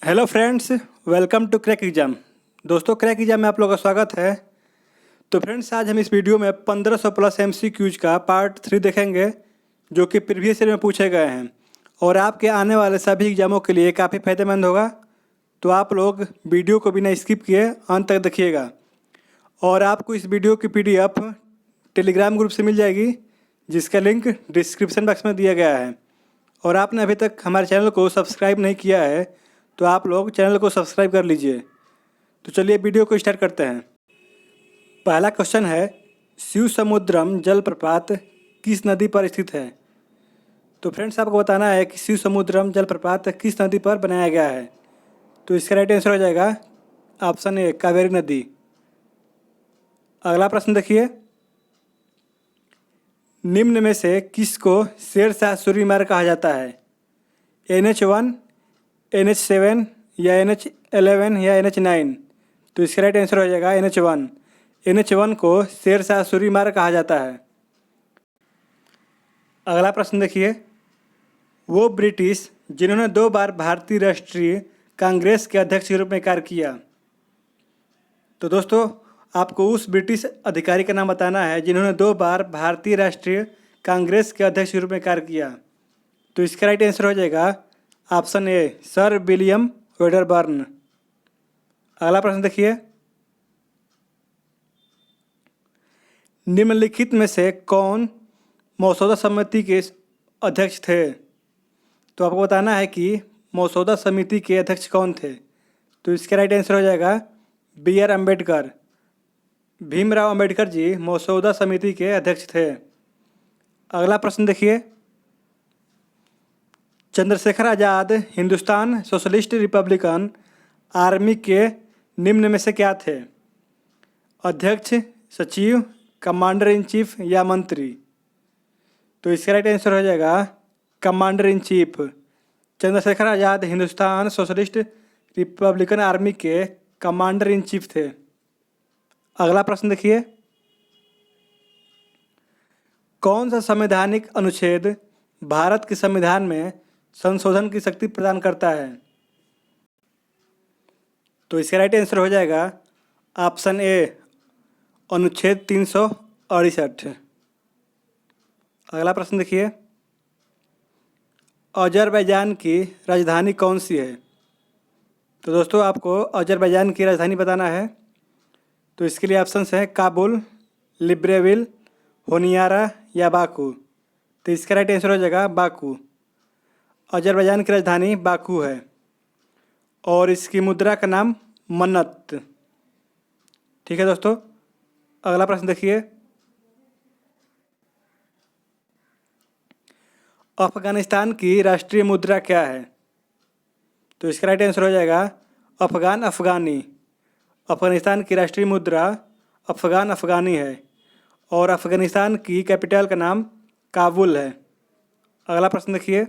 Hello friends, welcome to Crack Exam. दोस्तों, Crack Exam में आप लोगों का स्वागत है। तो फ्रेंड्स, आज हम इस वीडियो में 1500 प्लस एमसीक्यूज का पार्ट 3 देखेंगे, जो कि प्रीवियस ईयर में पूछे गए हैं और आपके आने वाले सभी एग्जामों के लिए काफ़ी फायदेमंद होगा। तो आप लोग वीडियो को बिना स्किप किए अंत तक देखिएगा और आपको इस वीडियो की पीडीएफ टेलीग्राम ग्रुप से मिल जाएगी, जिसका लिंक डिस्क्रिप्शन बॉक्स में दिया गया है। और आपने अभी तक हमारे चैनल को सब्सक्राइब नहीं किया है तो आप लोग चैनल को सब्सक्राइब कर लीजिए। तो चलिए वीडियो को स्टार्ट करते हैं। पहला क्वेश्चन है, शिव समुद्रम जलप्रपात किस नदी पर स्थित है? तो फ्रेंड्स, आपको बताना है कि शिव समुद्रम जलप्रपात किस नदी पर बनाया गया है। तो इसका राइट आंसर हो जाएगा ऑप्शन ए, कावेरी नदी। अगला प्रश्न देखिए, निम्न में से किसको शेरशाह सूरी मार्ग कहा जाता है? NH1, NH7 या NH11 या NH9? तो इसका राइट आंसर हो जाएगा NH1। NH1 को शेरशाह सूरी मार्ग कहा जाता है। अगला प्रश्न देखिए, वो ब्रिटिश जिन्होंने 2 बार भारतीय राष्ट्रीय कांग्रेस के अध्यक्ष के रूप में कार्य किया। तो दोस्तों, आपको उस ब्रिटिश अधिकारी का नाम बताना है जिन्होंने 2 बार भारतीय राष्ट्रीय कांग्रेस के अध्यक्ष के रूप में कार्य किया। तो इसका राइट आंसर हो जाएगा option A, sir William Wedderburn. अगला प्रश्न देखिए, निम्नलिखित में से कौन मसौदा समिति के अध्यक्ष थे? तो आपको बताना है कि मसौदा समिति के अध्यक्ष कौन थे। तो इसका राइट आंसर हो जाएगा BR अम्बेडकर। भीमराव अम्बेडकर जी मसौदा समिति के अध्यक्ष थे। अगला प्रश्न देखिए, Chandrashekhar Azad Hindustan socialist Republican army के निम्न में से क्या थे? अध्यक्ष, सचिव, कमांडर इन चीफ या मंत्री? तो इसका राइट आंसर हो जाएगा commander in chief. Chandrashekhar Azad Hindustan socialist Republican army के कमांडर इन चीफ थे। अगला प्रश्न देखिए, कौन सा संवैधानिक अनुच्छेद भारत के संविधान में संशोधन की शक्ति प्रदान करता है? तो इसका राइट आंसर हो जाएगा ऑप्शन ए, अनुच्छेद 368। अगला प्रश्न देखिए, अजरबैजान की राजधानी कौन सी है? तो दोस्तों, आपको अजरबैजान की राजधानी बताना है। तो इसके लिए ऑप्शंस हैं काबुल, लिब्रेविल, होनियारा या बाकू। तो इसका राइट आंसर हो जाएगा बाकू। अजरबैजान की राजधानी बाकू है और इसकी मुद्रा का नाम मन्नत। ठीक है दोस्तों, अगला प्रश्न देखिए, अफगानिस्तान की राष्ट्रीय मुद्रा क्या है? तो इसका राइट आंसर हो जाएगा अफगानी। अफगानिस्तान की राष्ट्रीय मुद्रा अफगानी है और अफगानिस्तान की कैपिटल का नाम काबुल है। अगला प्रश्न देखिए,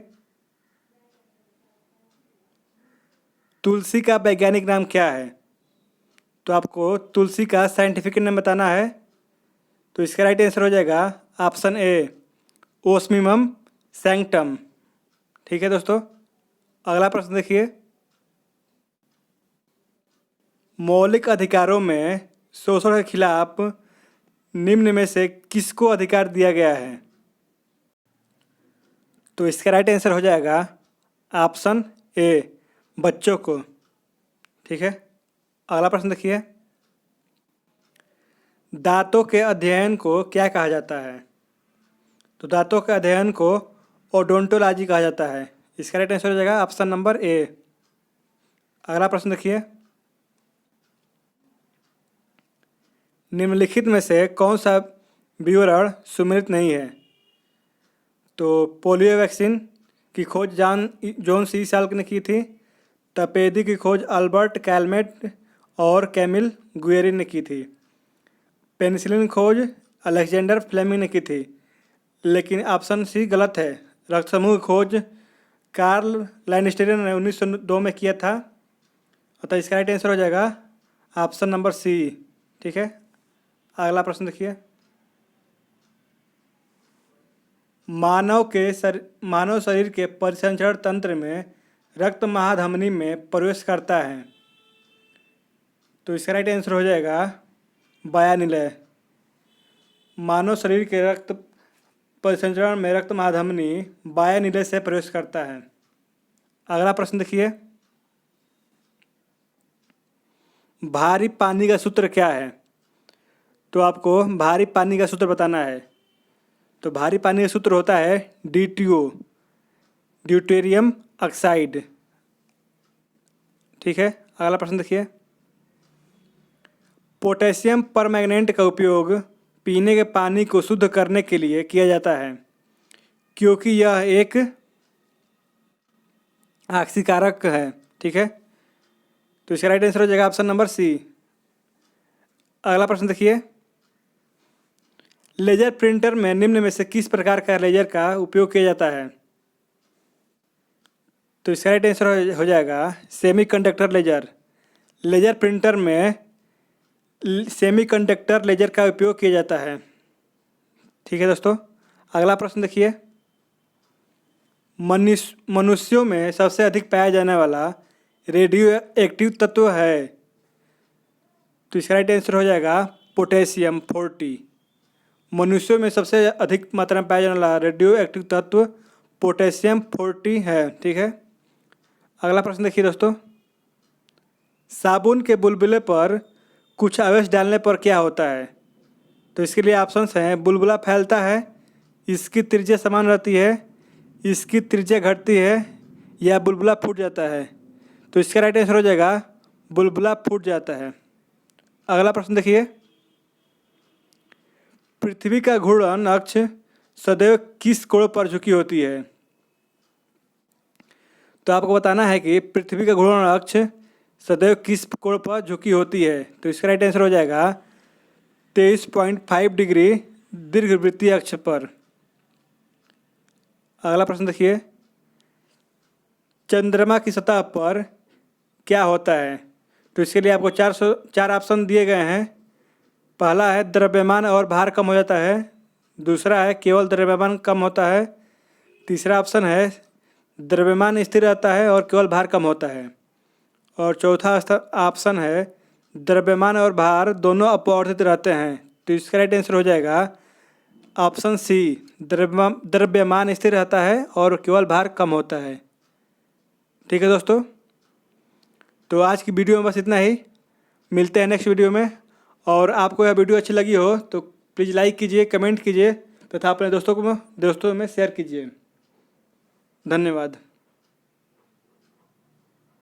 तुलसी का वैज्ञानिक नाम क्या है? तो आपको तुलसी का साइंटिफिक नेम बताना है। तो इसका राइट आंसर हो जाएगा ऑप्शन ए, ओस्मियम सैंक्टम। ठीक है दोस्तों, अगला प्रश्न देखिए, मौलिक अधिकारों में शोषण के खिलाफ निम्न में से किसको अधिकार दिया गया है? तो इसका राइट आंसर हो जाएगा ऑप्शन ए, बच्चों को। ठीक है, अगला प्रश्न देखिए, दांतों के अध्ययन को क्या कहा जाता है? तो दांतों के अध्ययन को ओडोंटोलॉजी कहा जाता है। इसका राइट आंसर हो जाएगा ऑप्शन नंबर ए। अगला प्रश्न देखिए, निम्नलिखित में से कौन सा विवरण सुमेलित नहीं है? तो पोलियो वैक्सीन की खोज जॉन सी साल्क ने की थी। तपेदी की खोज अल्बर्ट कैलमेट और कैमिल गुएरी ने की थी। पेनिसिलिन खोज अलेक्जेंडर फ्लेमिंग ने की थी। लेकिन ऑप्शन सी गलत है। रक्त समूह की खोज कार्ल लैनिस्टेरियन ने 1902 में किया था। अतः इसका राइट आंसर हो जाएगा ऑप्शन नंबर सी। ठीक है, अगला प्रश्न देखिए, मानव शरीर के परिसंचरण तंत्र में रक्त महाधमनी में प्रवेश करता है? तो इसका राइट आंसर हो जाएगा वायानिलय। मानव शरीर के रक्त परिसंचरण में रक्त महाधमनी वायानिलय से प्रवेश करता है। अगला प्रश्न देखिए, भारी पानी का सूत्र क्या है? तो आपको भारी पानी का सूत्र बताना है। तो भारी पानी का सूत्र होता है DTO, ड्यूटेरियम ऑक्साइड। ठीक है, अगला प्रश्न देखिए, पोटेशियम परमैंगनेट का उपयोग पीने के पानी को शुद्ध करने के लिए किया जाता है क्योंकि यह एक ऑक्सीकारक है। ठीक है, तो इसका राइट आंसर हो जाएगा ऑप्शन नंबर सी। अगला प्रश्न देखिए, लेजर प्रिंटर में निम्न में से किस प्रकार का लेजर का उपयोग किया जाता है? तो इसका राइट आंसर हो जाएगा सेमीकंडक्टर लेजर। लेजर प्रिंटर में सेमीकंडक्टर लेजर का उपयोग किया जाता है। ठीक है दोस्तों, अगला प्रश्न देखिए, मनुष्यों में सबसे अधिक पाया जाने वाला रेडियो एक्टिव तत्व है? तो इसका राइट आंसर हो जाएगा पोटेशियम 40। मनुष्यों में सबसे अधिक मात्रा में पाया जाने वाला रेडियो एक्टिव तत्व पोटेशियम 40 है। ठीक है, अगला प्रश्न देखिए दोस्तों, साबुन के बुलबुले पर कुछ आवेश डालने पर क्या होता है? तो इसके लिए ऑप्शंस हैं, बुलबुला फैलता है, इसकी त्रिज्या समान रहती है, इसकी त्रिज्या घटती है, या बुलबुला फूट जाता है। तो इसका राइट आंसर हो जाएगा बुलबुला फूट जाता है। अगला प्रश्न देखिए, पृथ्वी का घूर्णन अक्ष सदैव किस कोण पर झुकी होती है? तो आपको बताना है कि पृथ्वी का घूर्णन अक्ष सदैव किस कोण पर झुकी होती है। तो इसका राइट आंसर हो जाएगा 23.5 डिग्री दीर्घवृत्तीय अक्ष पर। अगला प्रश्न देखिए, चंद्रमा की सतह पर क्या होता है? तो इसके लिए आपको चार ऑप्शन दिए गए हैं। पहला है द्रव्यमान और भार कम हो जाता है, दूसरा है केवल द्रव्यमान कम होता है, तीसरा ऑप्शन है द्रव्यमान स्थिर रहता है और केवल भार कम होता है, और चौथा ऑप्शन है द्रव्यमान और भार दोनों अपवर्तित रहते हैं। तो इसका राइट आंसर हो जाएगा ऑप्शन सी, द्रव्यमान स्थिर रहता है और केवल भार कम होता है। ठीक है दोस्तों, तो आज की वीडियो में बस इतना ही। मिलते हैं नेक्स्ट वीडियो में। और आपको यह वीडियो अच्छी लगी हो तो प्लीज़ लाइक कीजिए, कमेंट कीजिए तथा अपने दोस्तों में शेयर कीजिए। धन्यवाद।